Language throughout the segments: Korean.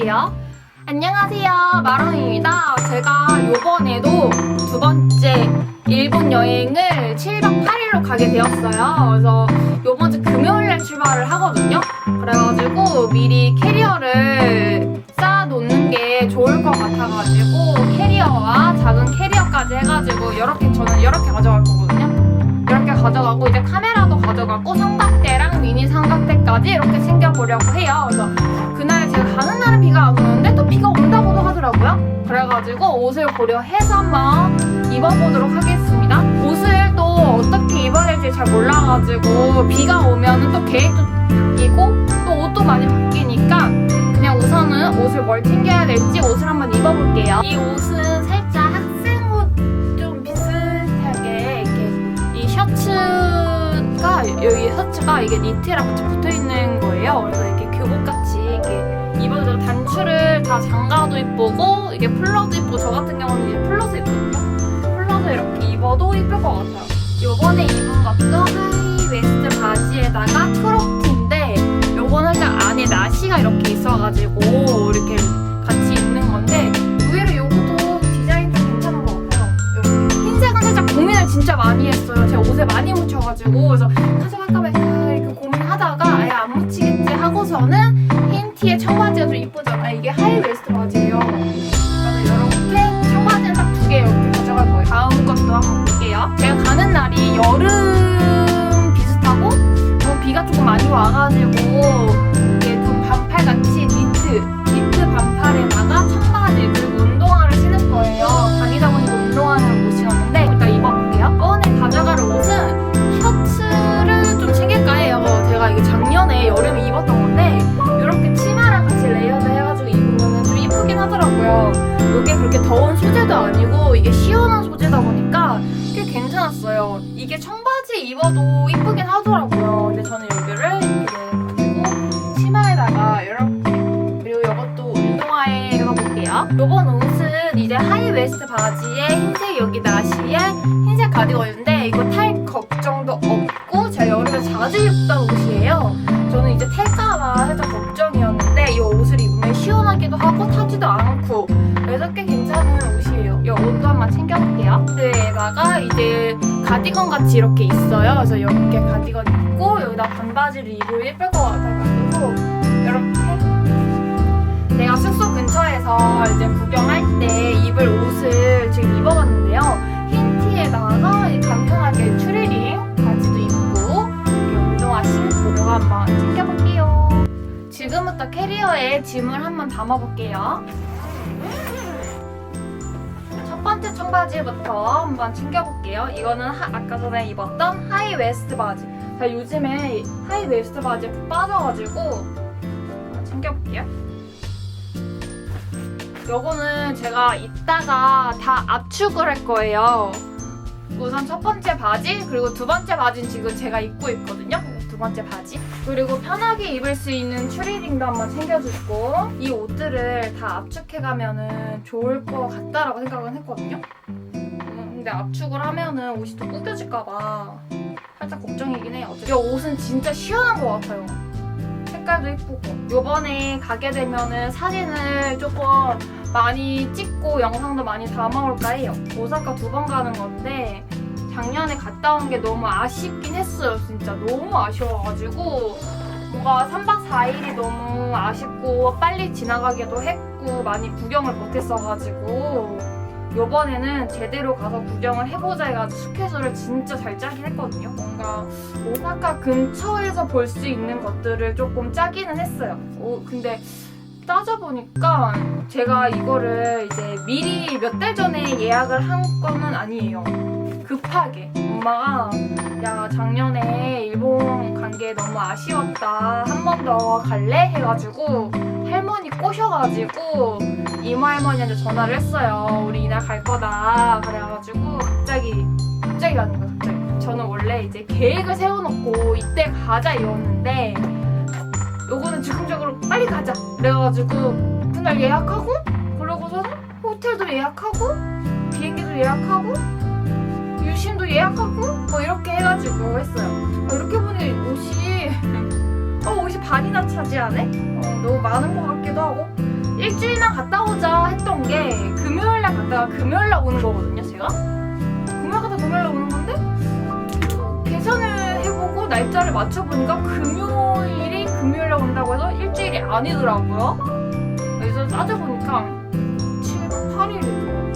해볼게요. 안녕하세요, 마롱입니다. 제가 요번에도 두 번째 일본 여행을 7박 8일로 가게 되었어요. 그래서 요번 주 금요일날 출발을 하거든요. 그래가지고 미리 캐리어를 쌓아놓는 게 좋을 것 같아가지고 캐리어와 작은 캐리어까지 해가지고 저는 이렇게 가져갈 거거든요. 이렇게 가져가고 이제 카메라도 가져가고 삼각대랑 미니 삼각대까지 이렇게 챙겨보려고 해요. 그래서 그날 제가 가는 날은 비가 안 오는데 또 비가 온다고도 하더라고요. 그래가지고 옷을 고려해서 한번 입어보도록 하겠습니다. 옷을 또 어떻게 입어야 될지 잘 몰라가지고 비가 오면은 또 계획도 바뀌고 또 옷도 많이 바뀌니까 그냥 우선은 옷을 뭘 챙겨야 될지 옷을 한번 입어볼게요. 이 옷은 살짝 학생옷 좀 비슷하게 이렇게 이 셔츠가 여기 셔츠가 이게 니트랑 같이 붙어있는 거예요. 그래서 이렇게 교복같이 이렇게 입어도 단추를 다 장가도 이쁘고 이게 플러도 이쁘고 저 같은 경우는 이제 플러스 입거든요. 플러스 이렇게 입어도 이쁠 것 같아요. 요번에 입은 것도 하이웨스트 바지에다가 크롭티인데 요거는 살짝 안에 나시가 이렇게 있어가지고 이렇게 같이 입는 건데 의외로 요것도 디자인 좀 괜찮은 것 같아요. 이렇게 흰색은 살짝 고민을 진짜 많이 했어요. 제가 옷에 많이 묻혀가지고 그래서 가져갈까 말까 이렇게 고민하다가 아예 안 묻히겠지 하고서는 흰 티에 청바지가 좀 이쁘잖아. 이게 하이웨스트 바지예요. 그래서 이렇게 청바지는 딱 두 개 이렇게 가져갈 거예요. 다음 것도 한번 볼게요. 제가 가는 날이 여름 비슷하고 비가 조금 많이 와가지고 이게 좀 반팔같이 니트 반팔에다가 청바지 그리고 운동화를 신을 거예요. 다니다 보니까 운동화는 못 신었는데 일단 입어볼게요. 이번에 가져갈 옷은 셔츠를 좀 챙길까 해요. 제가 이게 작년에 여름에 입었던 건데 이렇게 치마랑 같이 레이어드 해가지고 입으면 좀 이쁘긴 하더라고요. 이게 그렇게 더운 소재도 아니고 이게 시원한 소재다 보니까 꽤 괜찮았어요. 이게 청바지 입어도 이쁘긴 하더라고요. 근데 저는 여기를 이렇게 가지고 치마에다가 이렇게 그리고 이것도 운동화에 넣어볼게요. 이번 옷은 이제 하이웨스트 바지에 흰색 여기 나시에 흰색 가디건인데 이거 탈 걱정도 없고 제가 여름에 자주 입던 옷이에요. 저는 이제 탈까봐 살짝 걱정이었는데 이 옷을 입으면 시원하기도 하고 타지도 않고 그래서 꽤 괜찮은 옷이에요. 이 옷도 한번 챙겨볼게요. 여기에다가 이제 가디건 같이 이렇게 있어요. 그래서 이렇게 가디건 입고 여기다 반바지를 입으면 예쁠 것 같아가지고 이렇게 내가 숙소 근처에서 이제 구경할 때 입을 옷을 지금 입어봤는데요. 흰 티에다가 간편하게 추리닝 바지도 입고 이렇게 운동화 신고 이거 한번 챙겨볼게요. 지금부터 캐리어에 짐을 한번 담아볼게요. 첫 번째 청바지부터 한번 챙겨볼게요. 이거는 아까 전에 입었던 하이웨스트 바지. 제가 요즘에 하이웨스트 바지에 푹 빠져가지고 챙겨볼게요. 요거는 제가 이따가 다 압축을 할 거예요. 우선 첫 번째 바지 그리고 두 번째 바지는 지금 제가 입고 있거든요. 두 번째 바지 그리고 편하게 입을 수 있는 추리닝도 한번 챙겨주고 이 옷들을 다 압축해가면은 좋을 것 같다라고 생각은 했거든요. 근데 압축을 하면은 옷이 또 구겨질까봐 살짝 걱정이긴 해요. 이 옷은 진짜 시원한 것 같아요. 색깔도 예쁘고 요번에 가게 되면은 사진을 조금 많이 찍고 영상도 많이 담아올까 해요. 오사카 2번 가는 건데 작년에 갔다 온 게 너무 아쉽긴 했어요. 진짜 너무 아쉬워가지고 뭔가 3박 4일이 너무 아쉽고 빨리 지나가기도 했고 많이 구경을 못했어가지고 요번에는 제대로 가서 구경을 해보자 해가지고 스케줄을 진짜 잘 짜긴 했거든요. 뭔가 오사카 근처에서 볼 수 있는 것들을 조금 짜기는 했어요. 근데 따져보니까 제가 이거를 이제 미리 몇 달 전에 예약을 한 거는 아니에요. 급하게 엄마가 야 작년에 일본 간 게 너무 아쉬웠다 한 번 더 갈래? 해가지고 할머니 꼬셔가지고 이모 할머니한테 전화를 했어요. 우리 이날 갈 거다 그래가지고 갑자기 가는 거야. 갑자기 저는 원래 이제 계획을 세워놓고 이때 가자 이랬는데 요거는 즉흥적으로 빨리 가자 그래가지고 그날 예약하고 그러고서는 호텔도 예약하고 비행기도 예약하고 유심도 예약하고 뭐 이렇게 해가지고 했어요. 이렇게 보니 옷이 반이나 차지하네? 너무 많은 것 같기도 하고 일주일만 갔다 오자 했던 게 금요일날 갔다가 금요일날 오는 거거든요. 제가 금요일 갔다 금요일날 오는 건데 계산을 해보고 날짜를 맞춰보니까 금요일이 금요일날 온다고 해서 일주일이 아니더라고요. 그래서 따져보니까 7박 8일이더라고요.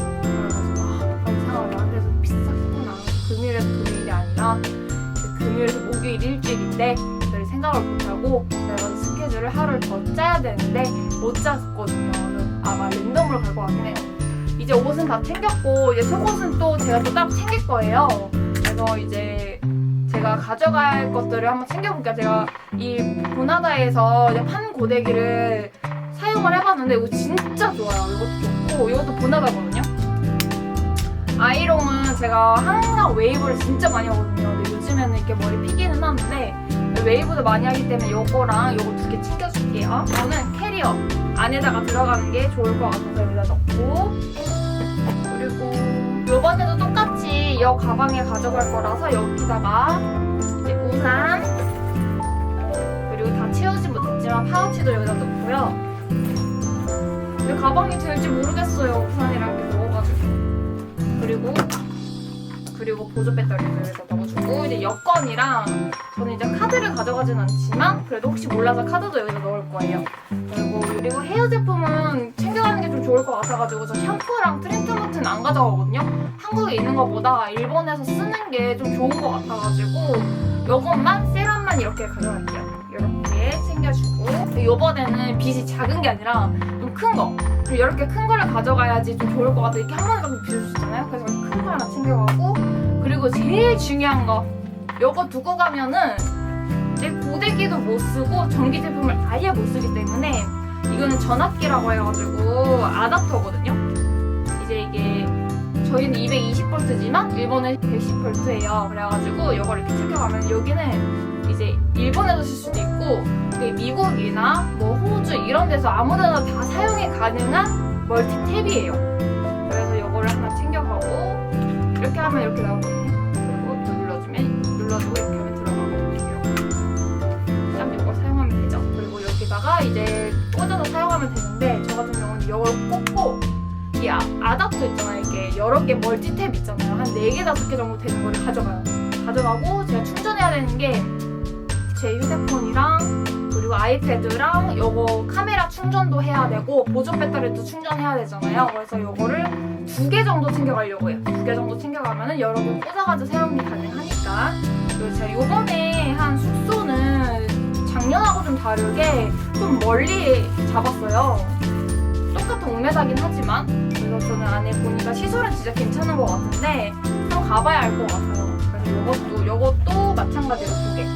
그래서 이상하다. 그래서 비쌌구나. 금요일에서 금요일이 아니라 금요일에서 목요일 일주일인데 늘 생각을 못하고 내가 스케줄을 하루를 더 짜야 되는데 못 짰거든요. 아마 랜덤으로 갈 것 같긴 해요. 이제 옷은 다 챙겼고 이제 속옷은 또 제가 또 따로 챙길 거예요. 그래서 이제 제가 가져갈 것들을 한번 챙겨볼게요. 제가 이 보나다에서 이제 판 고데기를 사용을 해봤는데 이거 진짜 좋아요. 이것도 좋고 이것도 보나다거든요. 아이롱은 제가 항상 웨이브를 진짜 많이 하거든요. 근데 요즘에는 이렇게 머리 피기는 하는데 웨이브도 많이 하기 때문에 이거랑 이거 두 개 챙겨줄게요. 이거는 캐리어 안에다가 들어가는 게 좋을 것 같아서 여기다 넣고, 그리고 이번에도 똑같이 이 가방에 가져갈 거라서 여기다가 이제 우산, 그리고 다 채우지 못했지만 파우치도 여기다 넣고요. 왜 가방이 될지 모르겠어요. 우산이랑 이렇게 넣어가지고. 그리고 보조 배터리를 여기다 넣어주고, 이제 여권이랑 저는 이제 카드를 가져가진 않지만 그래도 혹시 몰라서 카드도 여기다 넣을 거예요. 그리고 헤어 제품은 챙겨가는 게 좀 좋을 것 같아가지고 저 샴푸랑 트리트먼트는 안 가져가거든요. 한국에 있는 것보다 일본에서 쓰는 게 좀 좋은 것 같아가지고 이것만 세럼만 이렇게 가져갈게요. 이렇게 챙겨주고, 이번에는 빗이 작은 게 아니라 좀 큰 거, 이렇게 큰 거를 가져가야지 좀 좋을 것 같아요. 이렇게 한 번에 좀 빌려주잖아요. 그래서 큰 거 하나 챙겨가고, 그리고 제일 중요한 거, 이거 두고 가면은 내 고데기도 못 쓰고 전기 제품을 아예 못 쓰기 때문에, 이거는 전압기라고 해가지고 아답터거든요. 이제 이게 저희는 220V지만 일본은 110V예요. 그래가지고 이걸 이렇게 챙겨가면 여기는 이제 일본에서 쓸 수도 있고 미국이나 뭐 호주 이런 데서 아무데나 다 사용이 가능한 멀티탭이에요. 그래서 이거를 하나 챙겨가고, 이렇게 하면 이렇게 나오거든요. 그리고 또 눌러주고 이렇게 하면 들어가거든요. 그다음 이걸 사용하면 되죠. 그리고 여기다가 이제 꽂아서 사용하면 되는데, 저 같은 경우는 이걸 꽂고 이 아답터 있잖아요. 이렇게 여러 개 멀티탭 있잖아요. 한 4개, 5개 정도 되는 거를 가져가고 제가 충전해야 되는 게 제 휴대폰이랑 그리고 아이패드랑 요거 카메라 충전도 해야 되고 보조 배터리도 충전해야 되잖아요. 그래서 요거를 2개 정도 챙겨가려고 해요. 2개 정도 챙겨가면은 여러 번 꽂아가지고 사용이 가능하니까. 그리고 제가 요번에 한 숙소는 작년하고 좀 다르게 좀 멀리 잡았어요. 똑같은 5m긴 하지만. 그래서 저는 안에 보니까 시설은 진짜 괜찮은 것 같은데 한번 가봐야 알 것 같아요. 그래서 요것도 마찬가지로 2개.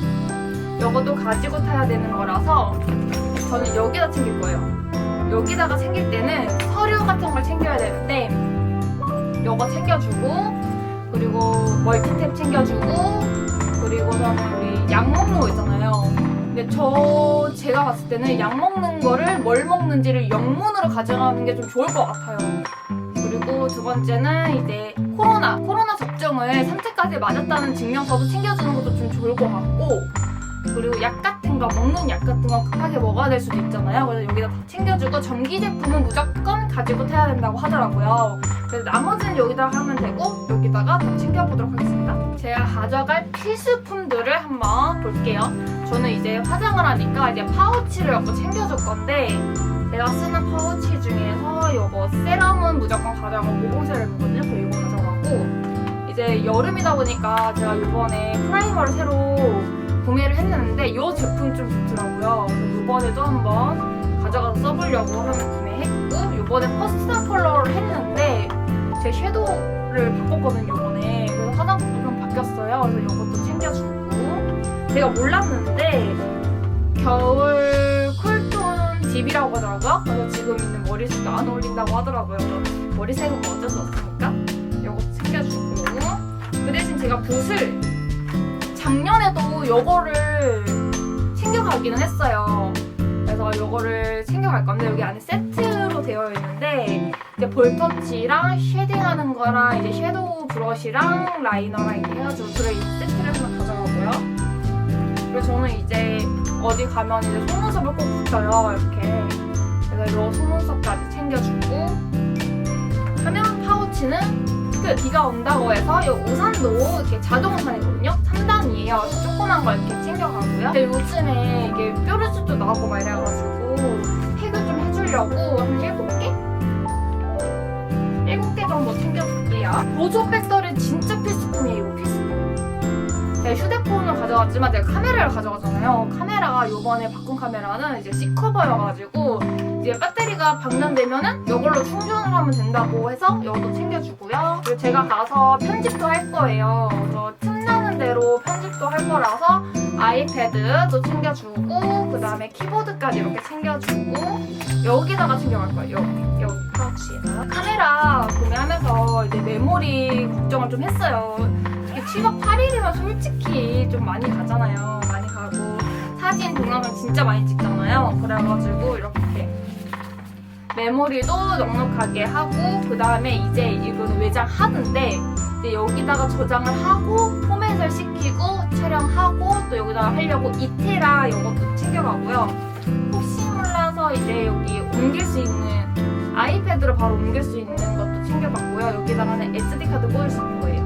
요것도 가지고 타야 되는 거라서 저는 여기다 챙길 거예요. 여기다가 챙길 때는 서류 같은 걸 챙겨야 되는데 요거 챙겨주고, 그리고 멀티탭 챙겨주고, 그리고 저는 우리 약 먹는 거 있잖아요. 근데 제가 봤을 때는 약 먹는 거를 뭘 먹는지를 영문으로 가져가는 게 좀 좋을 것 같아요. 그리고 두 번째는 이제 코로나 접종을 3차까지 맞았다는 증명서도 챙겨주는 것도 좀 좋을 것 같고, 그리고 약 같은 거, 먹는 약 같은 거 급하게 먹어야 될 수도 있잖아요. 그래서 여기다 다 챙겨주고, 전기 제품은 무조건 가지고 타야 된다고 하더라고요. 그래서 나머지는 여기다가 하면 되고, 여기다가 더 챙겨보도록 하겠습니다. 제가 가져갈 필수품들을 한번 볼게요. 저는 이제 화장을 하니까 이제 파우치를 갖고 챙겨줄 건데, 제가 쓰는 파우치 중에서 이거 세럼은 무조건 가져가고, 모공 세럼이거든요. 그래서 이거 가져가고, 이제 여름이다 보니까 제가 이번에 프라이머를 새로 구매를 했는데 이 제품 좀 좋더라고요. 그래서 이번에도 한번 가져가서 써보려고 하면 구매했고, 이번에 퍼스널 컬러를 했는데 제 섀도우를 바꿨거든요. 이번에. 그래서 화장품도 좀 바뀌었어요. 그래서 이것도 챙겨주고, 제가 몰랐는데 겨울 쿨톤 딥이라고 하더라고요. 그래서 지금 있는 머리색도 안 어울린다고 하더라고요. 머리색은 뭐 어쩔 수 없으니까 이것도 챙겨주고, 그 대신 제가 붓을 작년에도 요거를 챙겨가기는 했어요. 그래서 요거를 챙겨갈 건데, 여기 안에 세트로 되어 있는데 이제 볼터치랑 쉐딩하는 거랑 이제 섀도우 브러쉬랑 라이너랑 이렇게 해가지고 들어있는 세트를 하나 가져가고요. 그리고 저는 이제 어디 가면 이제 속눈썹을 꼭 붙여요. 이렇게. 그래서 그래도 속눈썹까지 챙겨주고 하면 파우치는 비가 온다고 해서 이 우산도 이렇게 자동 우산이거든요. 3단이에요. 그래서 조그만 거 이렇게 챙겨가고요. 근데 요즘에 이게 뾰루지도 나오고 막 이래가지고 팩을 좀 해주려고 한 7개? 7개 정도 챙겨줄게요. 보조 배터리 진짜 필수품이에요. 필수품. 제가 휴대폰을 가져갔지만 제가 카메라를 가져가잖아요. 카메라가 요번에 바꾼 카메라는 이제 C커버여가지고 이제 배터리가 방전되면은 이걸로 충전을 하면 된다고 해서 이것도 챙겨주고요. 그리고 제가 가서 편집도 할 거예요. 그래서 틈나는 대로 편집도 할 거라서 아이패드도 챙겨주고 그 다음에 키보드까지 이렇게 챙겨주고 여기다가 챙겨갈 거예요. 여기 파우치에다가. 카메라 구매하면서 이제 메모리 걱정을 좀 했어요. 7박 8일이면 솔직히 좀 많이 가잖아요. 많이 가고 사진, 동영상 진짜 많이 찍잖아요. 그래가지고 이렇게 메모리도 넉넉하게 하고 그 다음에 이제 이거는 외장 하드인데 이제 여기다가 저장을 하고 포맷을 시키고 촬영하고 또 여기다가 하려고 2테라 이것도 챙겨가고요. 혹시 몰라서 이제 여기 옮길 수 있는 아이패드로 바로 옮길 수 있는 것도 챙겨봤고요. 여기다가는 SD카드 꽂을 수 있는 거예요.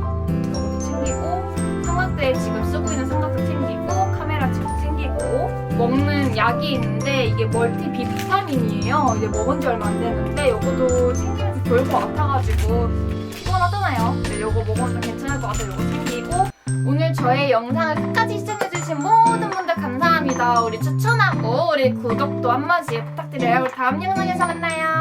챙기고 삼각대 지금 쓰고 있는 삼각대 챙기고 카메라 지금 챙기고 먹는 약이 있는데 이게 멀티 B 비타민이에요. 이제 먹은 지 얼마 안 됐는데 이것도 챙기면 좋을 것 같아가지고 피곤하잖아요. 근데 이거 먹으면 괜찮을 것 같아서 이거 챙기고 오늘 저의 영상을 끝까지 시청해주신 모든 분들 감사합니다. 우리 추천하고 우리 구독도 한 번씩 부탁드려요. 우리 다음 영상에서 만나요.